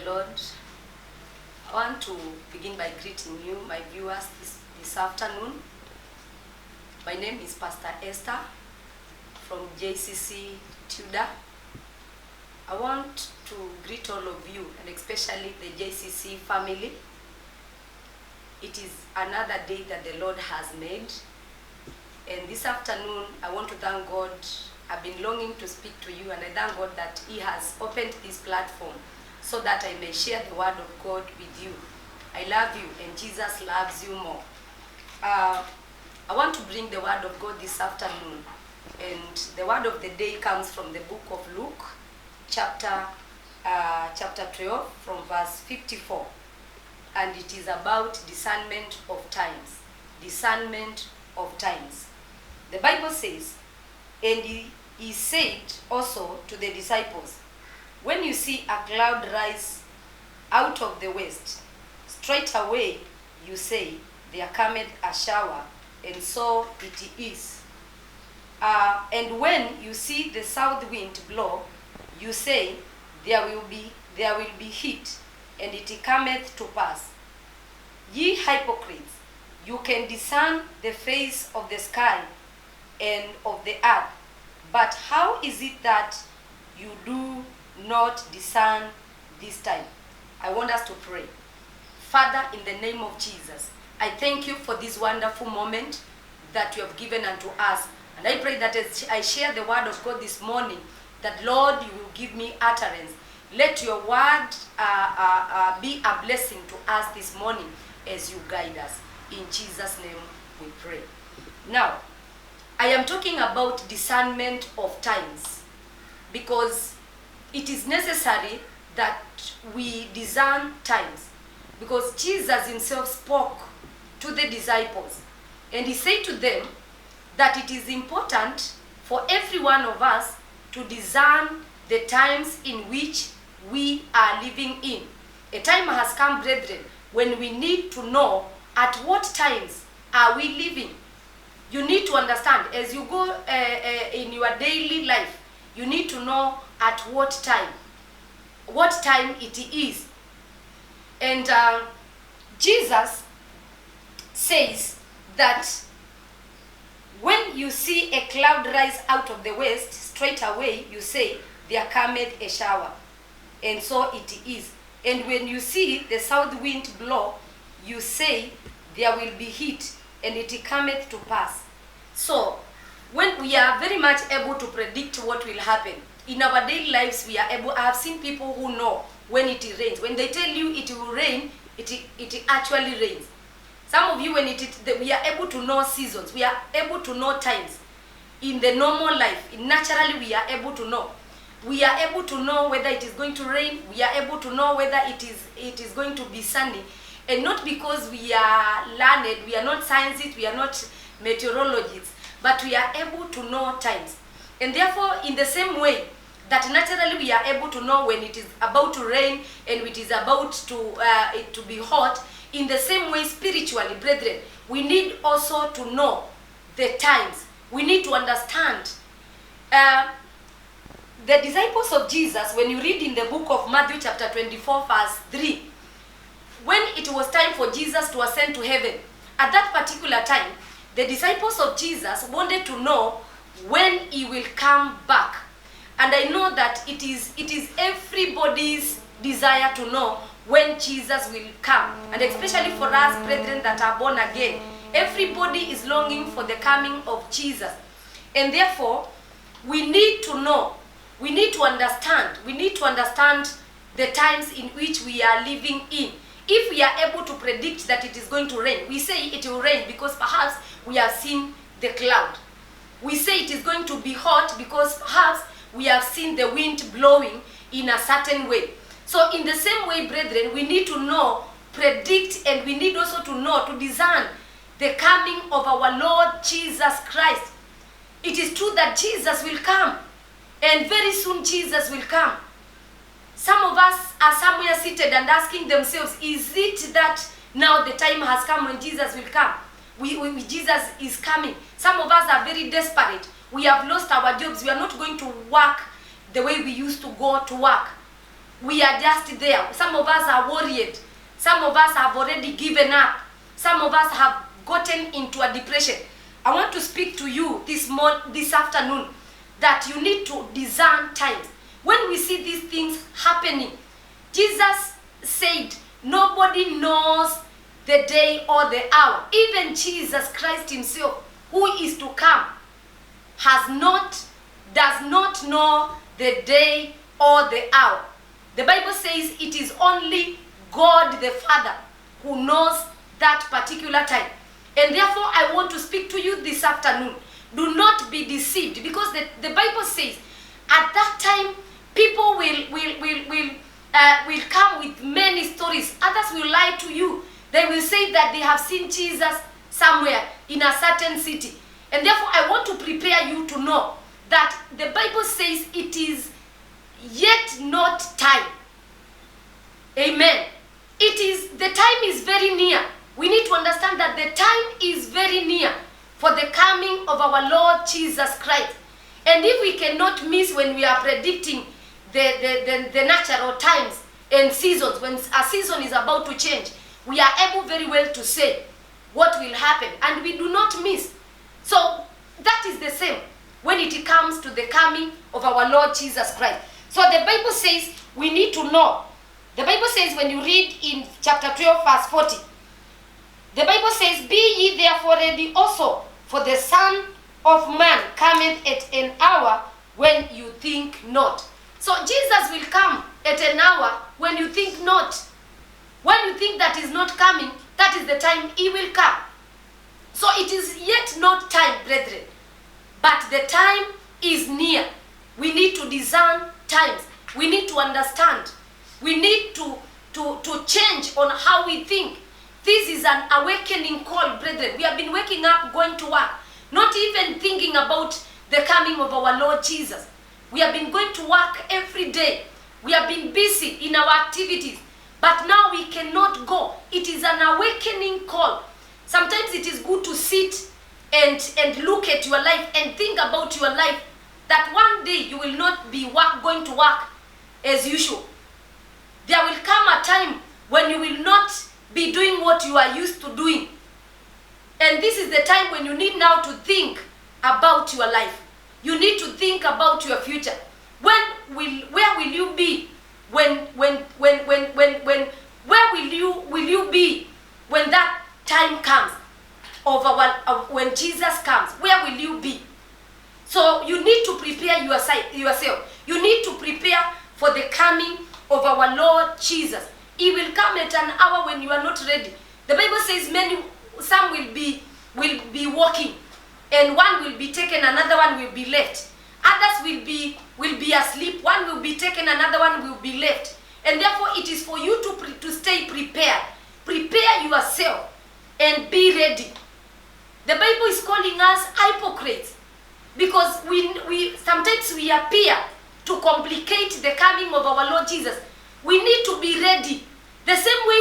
Lord. I want to begin by greeting you, my viewers, this afternoon. My name is Pastor Esther from JCC Tudor. I want to greet all of you, and especially the JCC family. It is another day that the Lord has made. And this afternoon, I want to thank God. I've been longing to speak to you, and I thank God that He has opened this platform so that I may share the word of God with you. I love you, and Jesus loves you more. I want to bring the word of God this afternoon, and the word of the day comes from the book of Luke, chapter 12, from verse 54, and it is about discernment of times. Discernment of times. The Bible says, and he said also to the disciples, when you see a cloud rise out of the west, straight away you say, there cometh a shower, and so it is. And when you see the south wind blow, you say, there will be heat, and it cometh to pass. Ye hypocrites, you can discern the face of the sky and of the earth, but how is it that you do not discern this time? I want us to pray. Father, in the name of Jesus, I thank you for this wonderful moment that you have given unto us. And I pray that as I share the word of God this morning, that Lord, you will give me utterance. Let your word be a blessing to us this morning as you guide us. In Jesus' name we pray. Now, I am talking about discernment of times because it is necessary that we discern times, because Jesus himself spoke to the disciples and he said to them that it is important for every one of us to discern the times in which we are living in. A time has come, brethren, when we need to know at what times are we living. You need to understand, as you go in your daily life, you need to know at what time it is. And Jesus says that when you see a cloud rise out of the west, straight away you say, there cometh a shower, and so it is. And when you see the south wind blow, you say, there will be heat, and it cometh to pass. So, when we are very much able to predict what will happen, in our daily lives we are able, I have seen people who know when it rains. When they tell you it will rain, it actually rains. Some of you, when we are able to know seasons, we are able to know times. In the normal life, naturally we are able to know. We are able to know whether it is going to rain, we are able to know whether it is going to be sunny. And not because we are learned, we are not scientists, we are not meteorologists, but we are able to know times. And therefore, in the same way that naturally we are able to know when it is about to rain and it is about to be hot, in the same way spiritually, brethren, we need also to know the times. We need to understand. The disciples of Jesus, when you read in the book of Matthew chapter 24 verse 3, when it was time for Jesus to ascend to heaven, at that particular time, the disciples of Jesus wanted to know when he will come back. And I know that it is everybody's desire to know when Jesus will come. And especially for us, brethren that are born again, everybody is longing for the coming of Jesus. And therefore, we need to know, we need to understand the times in which we are living in. If we are able to predict that it is going to rain, we say it will rain because perhaps we have seen the cloud. We say it is going to be hot because perhaps we have seen the wind blowing in a certain way. So in the same way, brethren, we need to know, predict, and we need also to know, to discern the coming of our Lord Jesus Christ. It is true that Jesus will come, and very soon Jesus will come. Some of us are somewhere seated and asking themselves, is it that now the time has come when Jesus will come? Jesus is coming. Some of us are very desperate. We have lost our jobs. We are not going to work the way we used to go to work. we are just there. Some of us are worried. Some of us have already given up. Some of us have gotten into a depression. I want to speak to you this afternoon that you need to discern times. When we see these things happening, Jesus said, nobody knows the day or the hour. Even Jesus Christ himself, who is to come, does not know the day or the hour. The Bible says it is only God the Father who knows that particular time. And therefore, I want to speak to you this afternoon. Do not be deceived, because the Bible says at that time people will come with many stories. Others will lie to you. They will say that they have seen Jesus somewhere in a certain city. And therefore, I want to prepare you to know that the Bible says it is yet not time. Amen. The time is very near. We need to understand that the time is very near for the coming of our Lord Jesus Christ. And if we cannot miss when we are predicting the natural times and seasons, when a season is about to change, we are able very well to say what will happen, and we do not miss. So that is the same when it comes to the coming of our Lord Jesus Christ. So the Bible says we need to know. The Bible says, when you read in chapter 12 verse 40, the Bible says, be ye therefore ready also, for the Son of Man cometh at an hour when you think not. So Jesus will come at an hour when you think not. When you think that is not coming, that is the time he will come. So it is yet not time, brethren, but the time is near. We need to discern times. We need to understand. We need to change on how we think. This is an awakening call, brethren. We have been waking up, going to work, not even thinking about the coming of our Lord Jesus. We have been going to work every day. We have been busy in our activities. But now we cannot go. It is an awakening call. Sometimes it is good to sit and look at your life and think about your life, that one day you will not be going to work as usual. There will come a time when you will not be doing what you are used to doing. And this is the time when you need now to think about your life. You need to think about your future. Where will you be where will you be when that time comes when Jesus comes? Where will you be? So you need to prepare yourself. You need to prepare for the coming of our Lord Jesus. He will come at an hour when you are not ready. The Bible says some will be walking, and one will be taken, another one will be left. Others will be asleep, one will be taken, another one will be left. And therefore it is for you to stay prepared. Prepare yourself and be ready. The Bible is calling us hypocrites, because we sometimes we appear to complicate the coming of our Lord Jesus. We need to be ready. The same way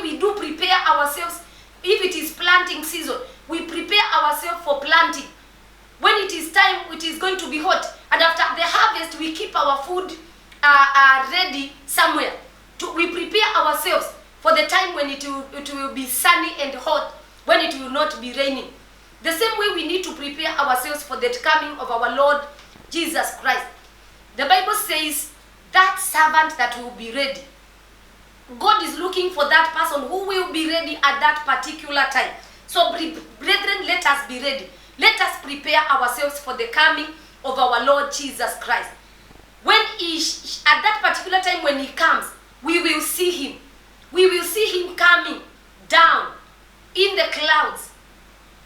we do prepare ourselves. If it is planting season, we prepare ourselves for planting. When it is time, it is going to be hot, and after the harvest, we keep our food ready somewhere. We prepare ourselves for the time when it will be sunny and hot, when it will not be raining. The same way we need to prepare ourselves for the coming of our Lord Jesus Christ. The Bible says that servant that will be ready. God is looking for that person who will be ready at that particular time. So brethren, let us be ready. Let us prepare ourselves for the coming of our Lord Jesus Christ. When at that particular time when he comes, we will see him. We will see him coming down in the clouds.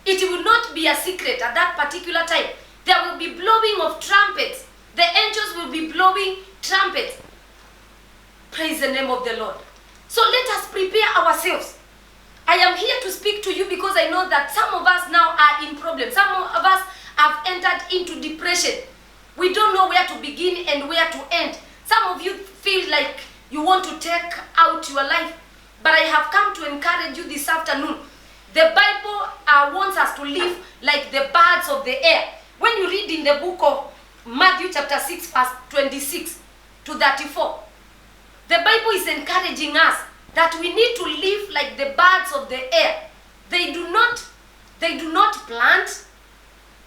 It will not be a secret at that particular time. There will be blowing of trumpets. The angels will be blowing trumpets. Praise the name of the Lord. So let us prepare ourselves. I am here to speak to you because I know that some of us now are in problems. Some of us have entered into depression. We don't know where to begin and where to end. Some of you feel like you want to take out your life. But I have come to encourage you this afternoon. The Bible wants us to live like the birds of the air. When you read in the book of Matthew chapter 6 verse 26 to 34. The Bible is encouraging us that we need to live like the birds of the air. They do not plant.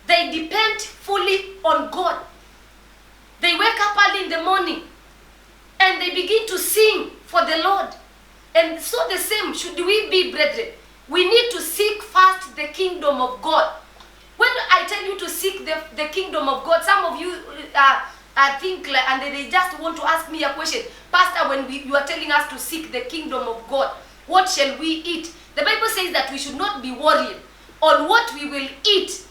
They depend fully on God. They wake up early in the morning and they begin to sing for the Lord. And so the same should we be, brethren. We need to seek first the kingdom of God. When I tell you to seek the kingdom of God, some of you think and they just want to ask me a question. Pastor, when you are telling us to seek the kingdom of God, what shall we eat? The Bible says that we should not be worried on what we will eat.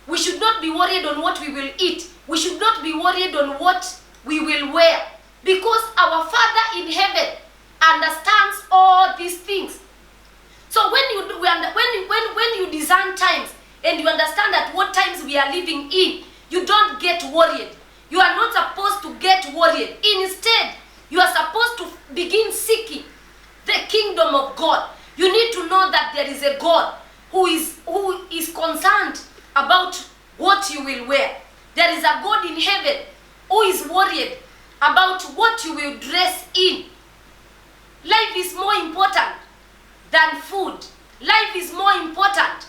We should not be worried on what we will eat. We should not be worried on what we will wear. Because our Father in heaven understands all these things. So when you discern times and you understand that what times we are living in, you don't get worried. You are not supposed to get worried. Instead, you are supposed to begin seeking the kingdom of God. You need to know that there is a God who is concerned about what you will wear. There is a God in heaven who is worried about what you will dress in. Life is more important than food. Life is more important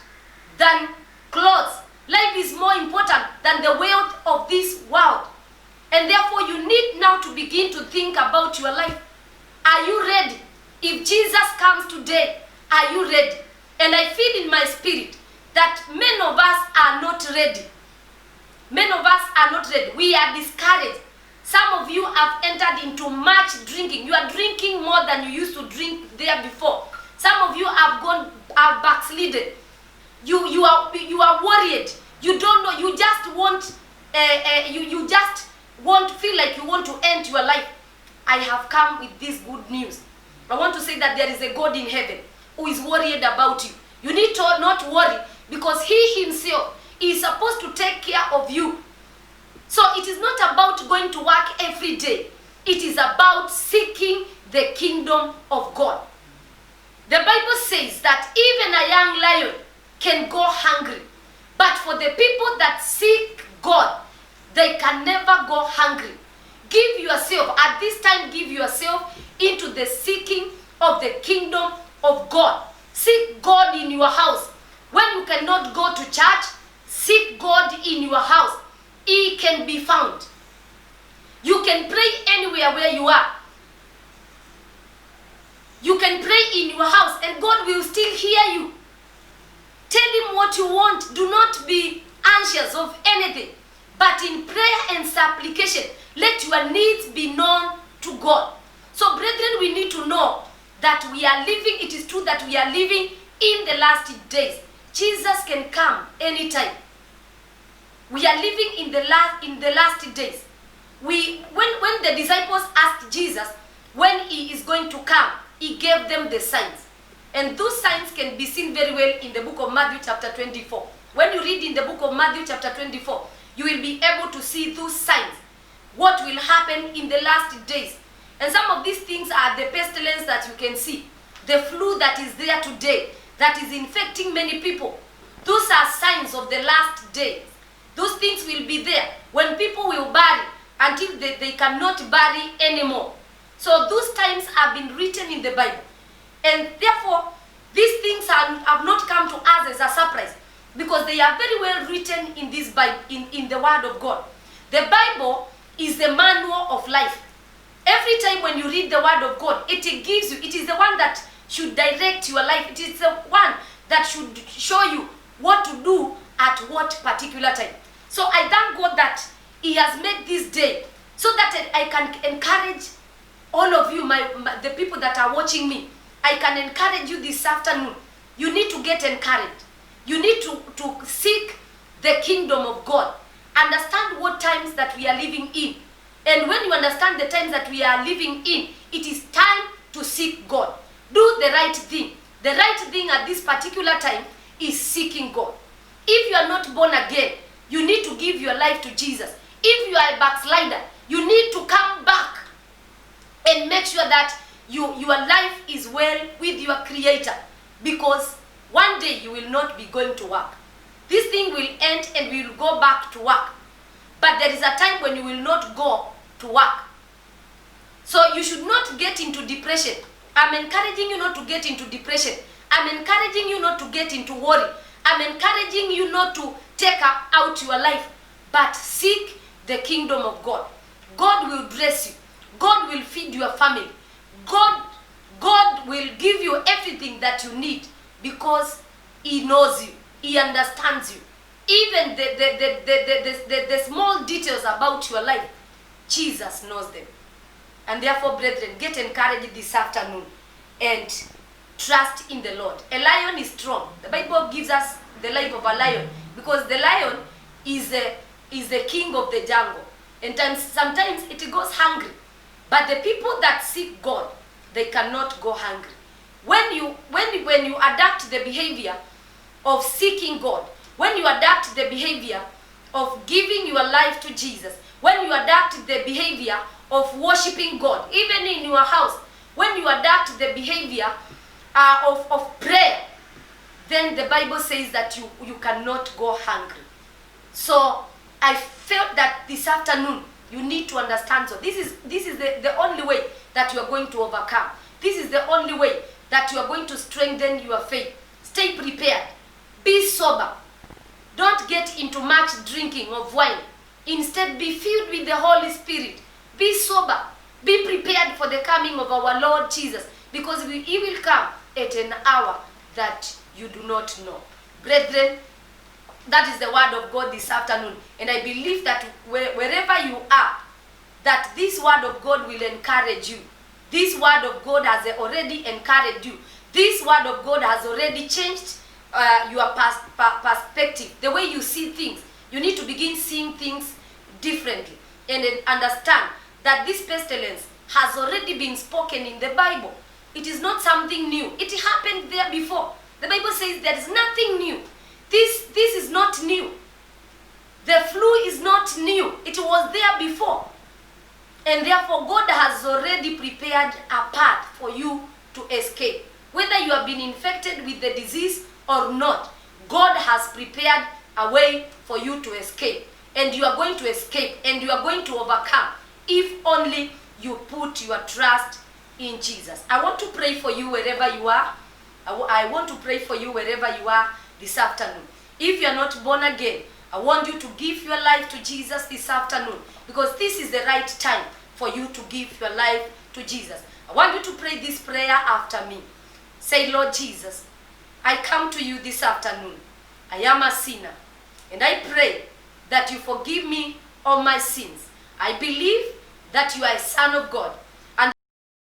than clothes. Life is more important than the wealth of this world. And therefore you need now to begin to think about your life. Are you ready? If Jesus comes today, are you ready? And I feel in my spirit that many of us are not ready. Many of us are not ready. We are discouraged. Some of you have entered into much drinking. You are drinking more than you used to drink there before. Some of you have backslidden. You are worried. You don't know. You just want feel like you want to end your life. I have come with this good news. I want to say that there is a God in heaven who is worried about you. You need to not worry because He Himself is supposed to take care of you. So it is not about going to work every day. It is about seeking the kingdom of God. The Bible says that even a young lion can go hungry. But for the people that seek God, they can never go hungry. Give yourself, at this time, give yourself into the seeking of the kingdom of God. Seek God in your house. When you cannot go to church, seek God in your house. He can be found. You can pray anywhere where you are. You can pray in your house and God will still hear you. Tell Him what you want. Do not be anxious of anything. But in prayer and supplication, let your needs be known to God. So brethren, we need to know that we are living, it is true that we are living in the last days. Jesus can come anytime. We are living in the last days. When the disciples asked Jesus when He is going to come, He gave them the signs. And those signs can be seen very well in the book of Matthew chapter 24. When you read in the book of Matthew chapter 24, you will be able to see those signs. What will happen in the last days. And some of these things are the pestilence that you can see. The flu that is there today, that is infecting many people. Those are signs of the last days. Those things will be there when people will bury until they cannot bury anymore. So those times have been written in the Bible. And therefore, these things have not come to us as a surprise because they are very well written in this Bible, in the Word of God. The Bible is the manual of life. Every time when you read the Word of God, it gives you, it is the one that should direct your life. It is the one that should show you what to do at what particular time. So I thank God that He has made this day so that I can encourage all of you, the people that are watching me. I can encourage you this afternoon. You need to get encouraged. You need to seek the kingdom of God. Understand what times that we are living in. And when you understand the times that we are living in, it is time to seek God. Do the right thing. The right thing at this particular time is seeking God. If you are not born again, you need to give your life to Jesus. If you are a backslider, you need to come back and make sure that your life is well with your Creator. Because one day you will not be going to work. This thing will end and we will go back to work. But there is a time when you will not go to work. So you should not get into depression. I'm encouraging you not to get into depression. I'm encouraging you not to get into worry. I'm encouraging you not to take out your life, but seek the kingdom of God. God will bless you. God will feed your family. God will give you everything that you need because he knows you. He understands you. Even the small details about your life, Jesus knows them. And therefore, brethren, get encouraged this afternoon and trust in the Lord. A lion is strong. The Bible gives us the life of a lion because the lion is the king of the jungle. And sometimes it goes hungry. But the people that seek God, they cannot go hungry. When you adapt the behavior of seeking God, when you adapt the behavior of giving your life to Jesus, when you adapt the behavior of worshiping God, even in your house, when you adapt the behavior of prayer, then the Bible says that you cannot go hungry. So I felt that this afternoon you need to understand. So this is the only way that you are going to overcome. This is the only way that you are going to strengthen your faith. Stay prepared. Be sober. Don't get into much drinking of wine. Instead, be filled with the Holy Spirit. Be sober. Be prepared for the coming of our Lord Jesus, because he will come at an hour that you do not know. Brethren, that is the word of God this afternoon. And I believe that wherever you are, that this word of God will encourage you. This word of God has already encouraged you. This word of God has already changed your perspective, the way you see things. You need to begin seeing things differently and understand that this pestilence has already been spoken in the Bible. It is not something new. It happened there before. The Bible says there is nothing new. This is not new. The flu is not new. It was there before. And therefore, God has already prepared a path for you to escape. Whether you have been infected with the disease or not, God has prepared a way for you to escape. And you are going to escape and you are going to overcome if only you put your trust in Jesus. I want to pray for you wherever you are. I want to pray for you wherever you are this afternoon. If you are not born again, I want you to give your life to Jesus this afternoon, because this is the right time for you to give your life to Jesus. I want you to pray this prayer after me. Say, Lord Jesus, I come to you this afternoon. I am a sinner, and I pray that you forgive me all my sins. I believe that you are a son of God,